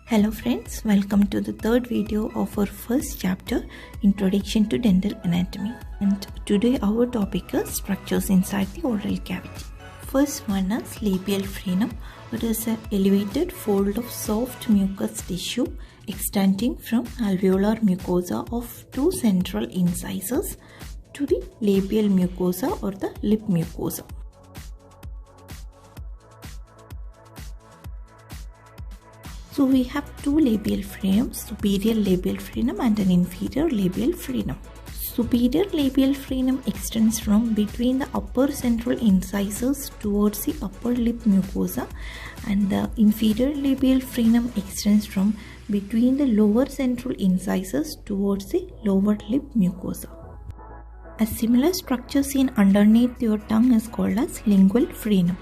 Hello friends, welcome to the third video of our first chapter, Introduction to Dental Anatomy. And today our topic is structures inside the oral cavity. First one is labial frenum. It is an elevated fold of soft mucous tissue extending from alveolar mucosa of two central incisors to the labial mucosa or the lip mucosa. So we have two labial frenums, superior labial frenum and an inferior labial frenum. Superior labial frenum extends from between the upper central incisors towards the upper lip mucosa, and the inferior labial frenum extends from between the lower central incisors towards the lower lip mucosa. A similar structure seen underneath your tongue is called as lingual frenum.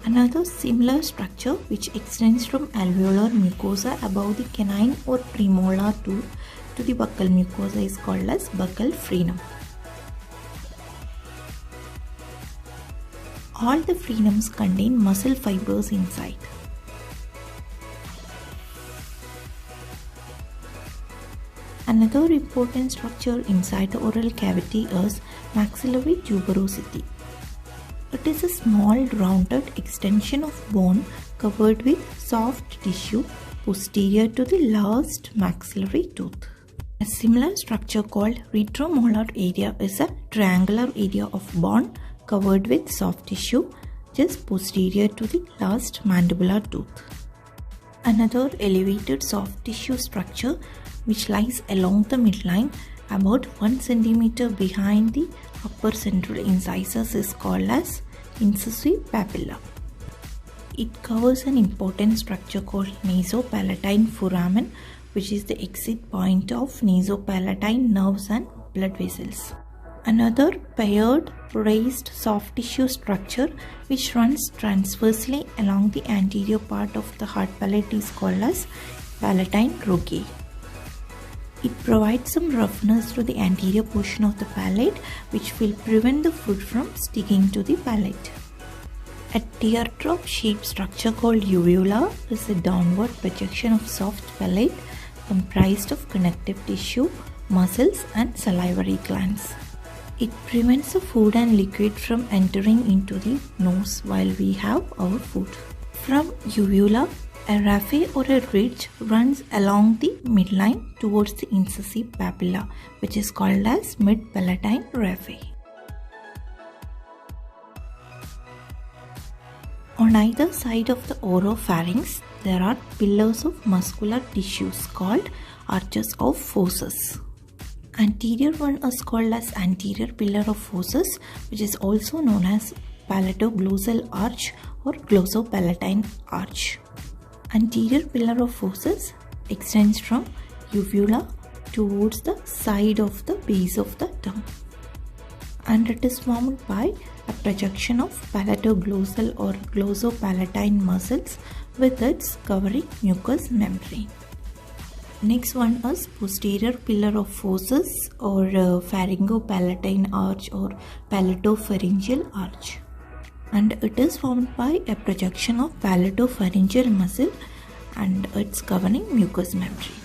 Another similar structure which extends from alveolar mucosa above the canine or premolar tooth to the buccal mucosa is called as buccal frenum. All the frenums contain muscle fibers inside. Another important structure inside the oral cavity is maxillary tuberosity. It is a small rounded extension of bone covered with soft tissue posterior to the last maxillary tooth. A similar structure called retromolar area is a triangular area of bone covered with soft tissue just posterior to the last mandibular tooth. Another elevated soft tissue structure which lies along the midline about 1 cm behind the upper central incisors is called as incisive papilla. It covers an important structure called nasopalatine foramen, which is the exit point of nasopalatine nerves and blood vessels. Another paired raised soft tissue structure which runs transversely along the anterior part of the hard palate is called as palatine rugae. It provides some roughness to the anterior portion of the palate, which will prevent the food from sticking to the palate. A teardrop shaped structure called uvula is a downward projection of soft palate comprised of connective tissue, muscles and salivary glands. It prevents the food and liquid from entering into the nose while we have our food. From uvula, a raphe or a ridge runs along the midline towards the incisive papilla, which is called as mid-palatine raphe. On either side of the oropharynx, there are pillars of muscular tissues called arches of Fosses. Anterior one is called as anterior pillar of Fosses, which is also known as palatoglossal arch or glossopalatine arch. Anterior pillar of Fosses extends from uvula towards the side of the base of the tongue, and it is formed by a projection of palatoglossal or glossopalatine muscles with its covering mucous membrane. Next one is posterior pillar of Fosses or pharyngopalatine arch or palatopharyngeal arch, and it is formed by a projection of palatopharyngeal muscle and its covering mucous membrane.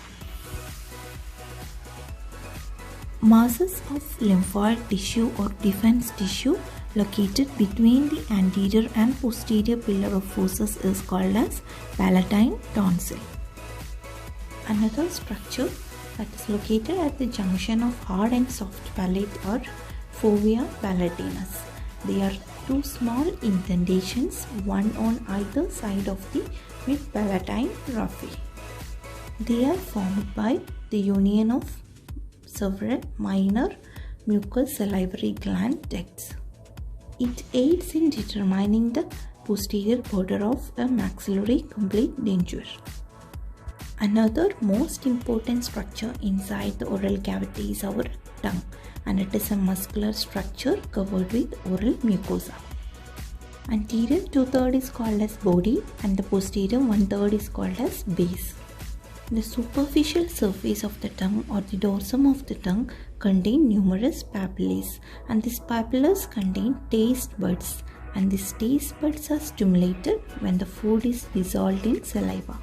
Masses of lymphoid tissue or defense tissue located between the anterior and posterior pillar of Fosses is called as palatine tonsil. Another structure that is located at the junction of hard and soft palate are fovea palatinus. They are two small indentations, one on either side of the mid-palatine raphe. They are formed by the union of several minor mucous salivary gland ducts. It aids in determining the posterior border of a maxillary complete denture. Another most important structure inside the oral cavity is our tongue, and it is a muscular structure covered with oral mucosa. Anterior 2/3 is called as body and the posterior 1/3 is called as base. The superficial surface of the tongue or the dorsum of the tongue contain numerous papillae, and these papillae contain taste buds, and these taste buds are stimulated when the food is dissolved in saliva.